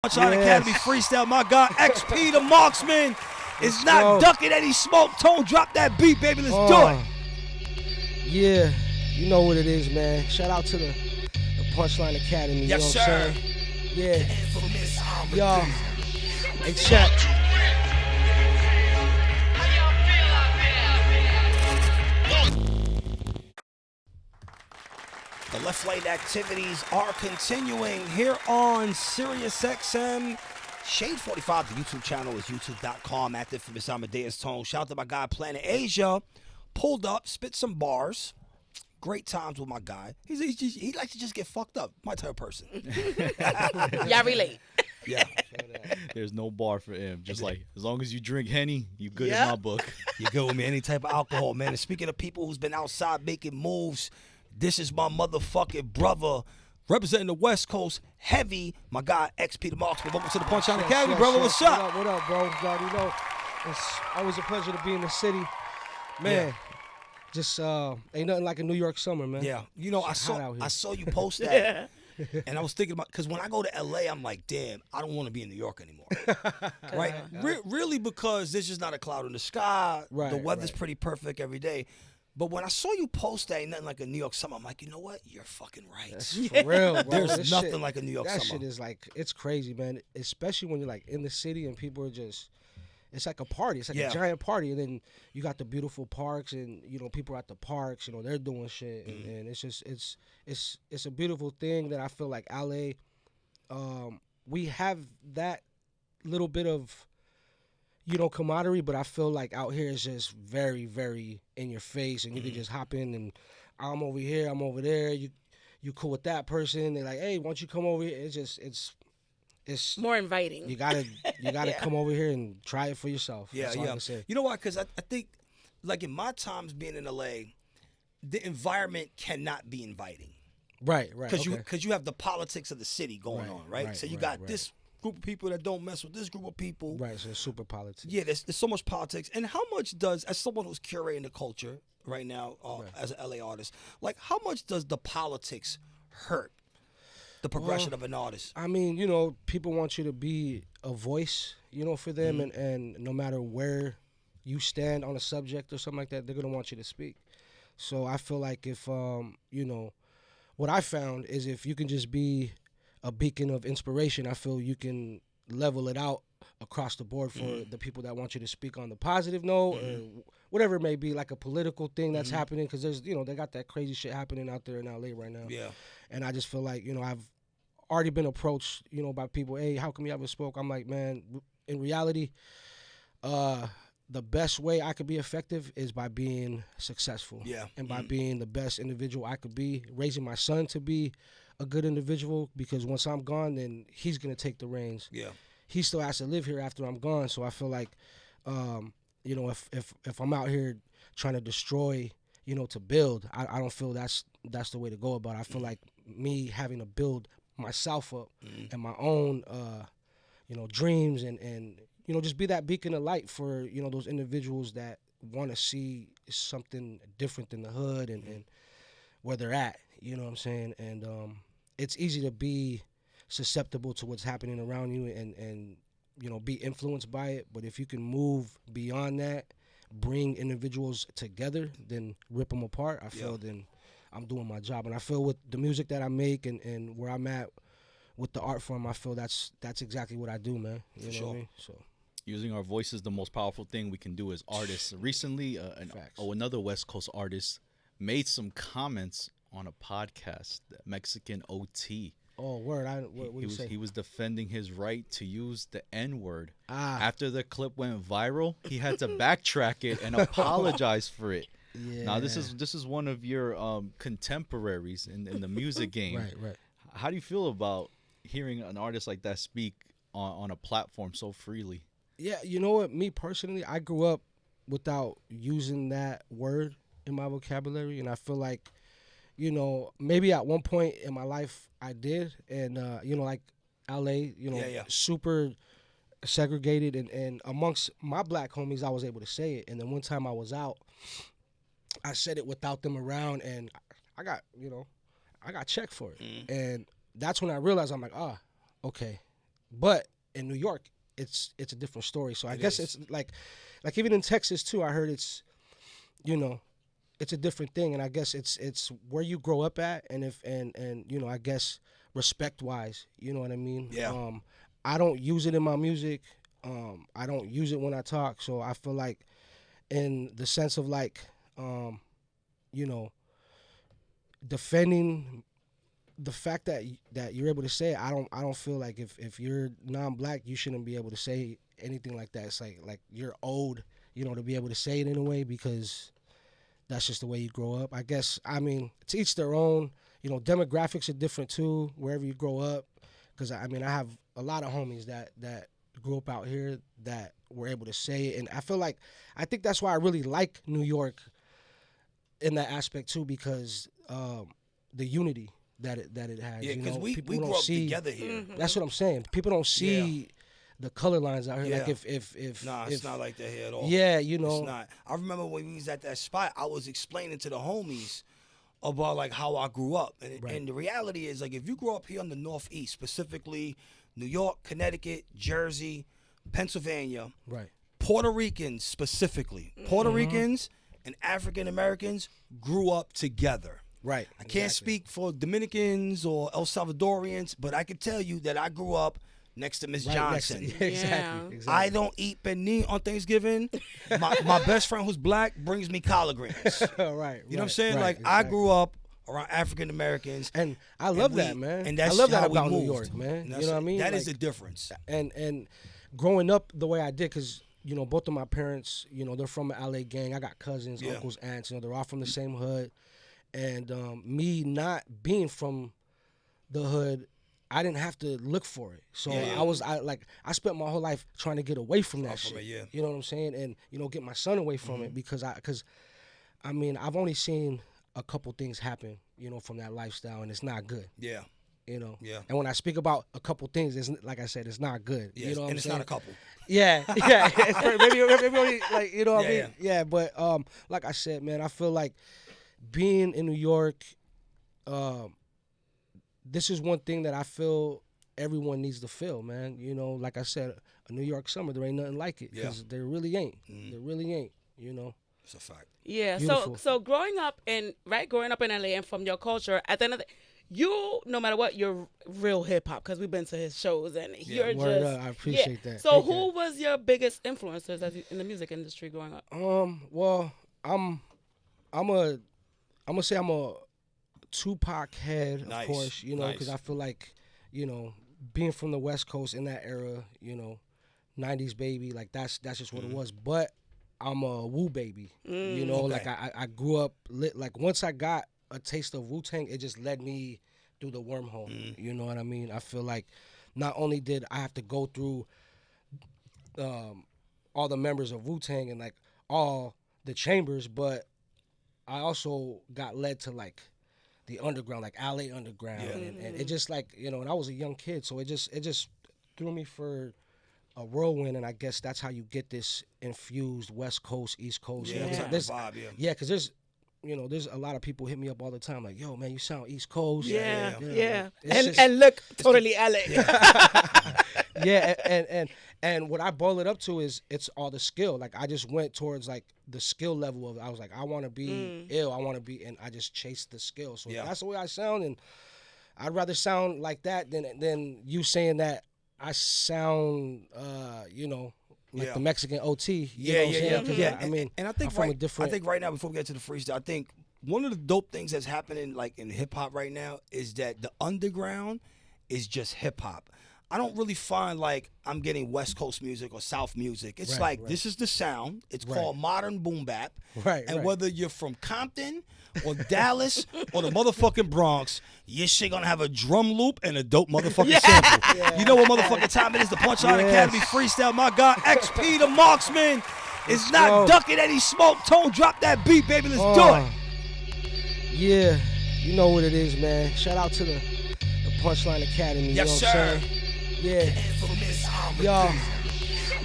Punchline Academy freestyle. My guy XP the Marxman is not ducking any smoke. Tone, drop that beat, baby. Let's do it. Yeah, you know what it is, man. Shout out to the Punchline Academy. Yes, you know sir. What I'm saying? Yeah. Y'all. Hey, check. The left lane activities are continuing here on SiriusXM. Shade 45, the YouTube channel is youtube.com at Inphamus Amadeuz.Join. Shout out to my guy Planet Asia. Pulled up, spit some bars. Great times with my guy. He likes to just get fucked up. My type of person. Y'all relate. Yeah. There's no bar for him. Just like, as long as you drink Henny, you good in my book. You good with me, any type of alcohol, man. And speaking of people who's been outside making moves, this is my motherfucking brother, representing the West Coast heavy, my guy XP the Marxman. Welcome to the Punchline Academy, brother. What's up? What up, bro? You already know. It's always a pleasure to be in the city. Man, just ain't nothing like a New York summer, man. Yeah. You know, I saw you post that. And I was thinking about, because when I go to LA, I'm like, damn, I don't want to be in New York anymore. Right? Really, because there's just not a cloud in the sky. Right, the weather's pretty perfect every day. But when I saw you post that, ain't nothing like a New York summer, I'm like, you know what? You're fucking right. That's for real, bro. There's nothing like a New York summer. That shit is like, it's crazy, man. Especially when you're like in the city and people are just, it's like a party. It's like a giant party. And then you got the beautiful parks and, you know, people are at the parks, you know, they're doing shit. And it's just, it's a beautiful thing that I feel like LA, we have that little bit of, you know, camaraderie, but I feel like out here is just very, very in your face, and you can just hop in and I'm over here, I'm over there. You cool with that person? They're like, hey, why don't you come over here? It's just, it's more inviting. You gotta come over here and try it for yourself. Yeah, That's all I can say. You know why? Because I think, like in my times being in LA, the environment cannot be inviting. Right. Because you have the politics of the city going on, right? So you got this group of people that don't mess with this group of people. Right, so super politics. Yeah, there's so much politics. And how much does, as someone who's curating the culture right now, as an LA artist, like how much does the politics hurt the progression of an artist? I mean, you know, people want you to be a voice, you know, for them, and no matter where you stand on a subject or something like that, they're going to want you to speak. So I feel like if, you know, what I found is if you can just be a beacon of inspiration, I feel you can level it out across the board for the people that want you to speak on the positive note or whatever it may be, like a political thing that's happening, because there's, you know, they got that crazy shit happening out there in LA right now. Yeah. And I just feel like, you know, I've already been approached, you know, by people, hey, how come you haven't spoke? I'm like, man, in reality, the best way I could be effective is by being successful. Yeah. And by being the best individual I could be, raising my son to be a good individual, because once I'm gone, then he's going to take the reins. Yeah. He still has to live here after I'm gone. So I feel like, you know, if I'm out here trying to destroy, you know, to build, I don't feel that's the way to go about it. I feel like me having to build myself up and my own, you know, dreams and, you know, just be that beacon of light for, you know, those individuals that want to see something different than the hood and where they're at, you know what I'm saying? And it's easy to be susceptible to what's happening around you and you know, be influenced by it. But if you can move beyond that, bring individuals together, then rip them apart, I feel then I'm doing my job. And I feel with the music that I make and where I'm at with the art form, I feel that's exactly what I do, man. You know what I mean? So using our voice is the most powerful thing we can do as artists. Recently, another West Coast artist made some comments on a podcast, Mexican OT. Oh, word. What you say? He was defending his right to use the N-word. After the clip went viral, he had to backtrack it and apologize for it. Yeah. Now, this is one of your contemporaries in the music game. Right. How do you feel about hearing an artist like that speak on a platform so freely? Yeah, you know what? Me personally, I grew up without using that word in my vocabulary, and I feel like, you know, maybe at one point in my life I did, and you know, like LA, you know, super segregated, and amongst my black homies, I was able to say it. And then one time I was out, I said it without them around, and I got, you know, I got checked for it, and that's when I realized I'm like, okay, But in New York, it's a different story. So I guess it's like even in Texas too. I heard it's, you know, it's a different thing, and I guess it's where you grow up at, and you know, I guess respect wise, you know what I mean? Yeah. I don't use it in my music. I don't use it when I talk. So I feel like, in the sense of like, you know, defending the fact that you're able to say it, I don't feel like if you're non-black, you shouldn't be able to say anything like that. It's like you're owed, you know, to be able to say it in a way, because that's just the way you grow up. I guess, I mean, to each their own. You know, demographics are different too, wherever you grow up. Because, I mean, I have a lot of homies that grew up out here that were able to say it. And I think that's why I really like New York in that aspect too, because the unity that it has. Yeah, because we grew up together here. That's what I'm saying. People don't see the color lines out here. Yeah. Like if it's not like that here at all. Yeah, you know. It's not. I remember when we was at that spot, I was explaining to the homies about like how I grew up. And the reality is, like, if you grew up here on the Northeast, specifically New York, Connecticut, Jersey, Pennsylvania, right, Puerto Ricans specifically, Puerto Ricans and African Americans grew up together. Right. I can't speak for Dominicans or El Salvadorians, but I can tell you that I grew up next to Miss Johnson. Exactly. I don't eat penne on Thanksgiving. My best friend who's black brings me collard greens. Right. You know what I'm saying? Like, I grew up around African Americans, and I love that, man. And that's I love that how about we New moved. York, man. You know what I mean? That is the difference. And growing up the way I did, because, you know, both of my parents, you know, they're from the LA gang. I got cousins, uncles, aunts. You know, they're all from the same hood. And me not being from the hood, I didn't have to look for it. So I spent my whole life trying to get away from that shit. You know what I'm saying? And, you know, get my son away from it, because I mean, I've only seen a couple things happen, you know, from that lifestyle, and it's not good. Yeah. You know? Yeah. And when I speak about a couple things, it's, like I said, it's not good. Yeah, you know what I'm it's saying? not a couple. Yeah. maybe only, like, you know what I mean? Yeah. Yeah, but like I said, man, I feel like being in New York, this is one thing that I feel everyone needs to feel, man. You know, like I said, a New York summer, there ain't nothing like it, because there really ain't. There really ain't, you know. It's a fact. Yeah. Beautiful. So growing up in LA and from your culture, at the end of the, you, no matter what, you're real hip hop, because we've been to his shows, and you're Word just. up. I appreciate that. So who was your biggest influences in the music industry growing up? Well, I'm gonna say I'm a Tupac head, of course, you know, because I feel like, you know, being from the West Coast in that era, you know, 90s baby, like that's just what it was. But I'm a Wu baby, you know, like I grew up lit. Like, once I got a taste of Wu-Tang, it just led me through the wormhole. You know what I mean? I feel like not only did I have to go through all the members of Wu-Tang and like all the chambers, but I also got led to like the underground, like LA underground, and it just, like, you know, and I was a young kid, so it just threw me for a whirlwind, and I guess that's how you get this infused West Coast, East Coast. Yeah, you know, it's vibe, yeah, because there's, you know, there's a lot of people hit me up all the time, like, yo, man, you sound East Coast. Yeah. Like, and look totally LA. And what I boil it up to is it's all the skill. Like, I just went towards like the skill level of it. I was like, I want to be ill. I want to be, and I just chased the skill. So that's the way I sound, and I'd rather sound like that than you saying that I sound, you know, like the Mexican OT. You know what I'm saying? I mean, and I think I'm from I think right now, before we get to the freestyle, I think one of the dope things that's happening like in hip hop right now is that the underground is just hip hop. I don't really find like I'm getting West Coast music or South music. It's this is the sound. It's called modern boom bap. And whether you're from Compton or Dallas or the motherfucking Bronx, your shit gonna have a drum loop and a dope motherfucking sample. You know what motherfucking time it is? The Punchline Academy freestyle. My God, XP the Marxman is not ducking any smoke. Tone, drop that beat, baby. Let's do it. Yeah, you know what it is, man. Shout out to the Punchline Academy. Yes, you know what I'm saying? Yeah. Yo,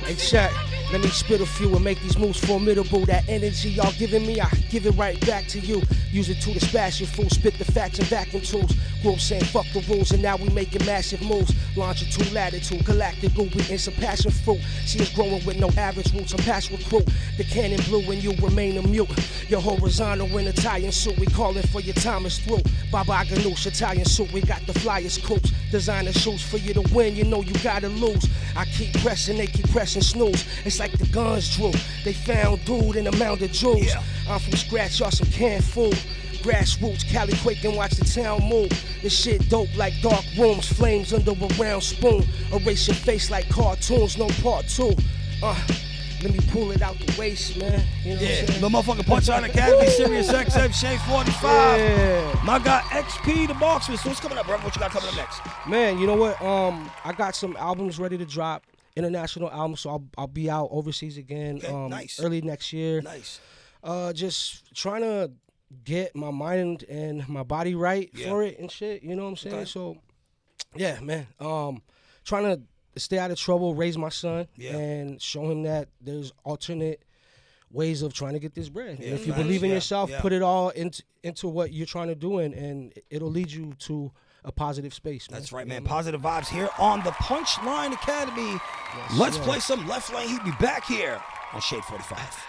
Hey, check. Let me spit a few and make these moves formidable. That energy y'all giving me, I give it right back to you. Use it to dispatch your fool, spit the facts and vacuum tools. Group saying fuck the rules, and now we making massive moves. Longitude, latitude, galactic group, we in some passion fruit. See us growing with no average roots, I'm past recruit. The cannon blue and you remain a mute. Your horizontal in Italian suit, we calling for your time is through. Baba Ganoush, Italian suit, we got the flyers coops. Designer shoes for you to win, you know you gotta lose. I keep pressing, they keep pressing snooze. It's like the guns drew. They found dude in a mound of jewels. Yeah. I'm from scratch, y'all some canned food. Grassroots, Cali quake and watch the town move. This shit dope like dark rooms, flames under a round spoon. Erase your face like cartoons, no part two. Let me pull it out the waist, man. You know what I'm saying? The motherfucking Punchline Academy, SiriusXM, Shade 45. Yeah. My guy XP, the Marxman. So what's coming up, bro? What you got coming up next? Man, you know what? I got some albums ready to drop. International albums, so I'll be out overseas again. Okay, nice. Early next year. Nice. Just trying to get my mind and my body right for it and shit. You know what I'm saying? Okay. So, yeah, man. Trying to stay out of trouble, raise my son, and show him that there's alternate ways of trying to get this bread. And if you believe in yourself, put it all into what you're trying to do, and it'll lead you to a positive space, man. That's right, man. Positive vibes here on the Punchline Academy. Let's play some Left Lane. He'll be back here on Shade 45.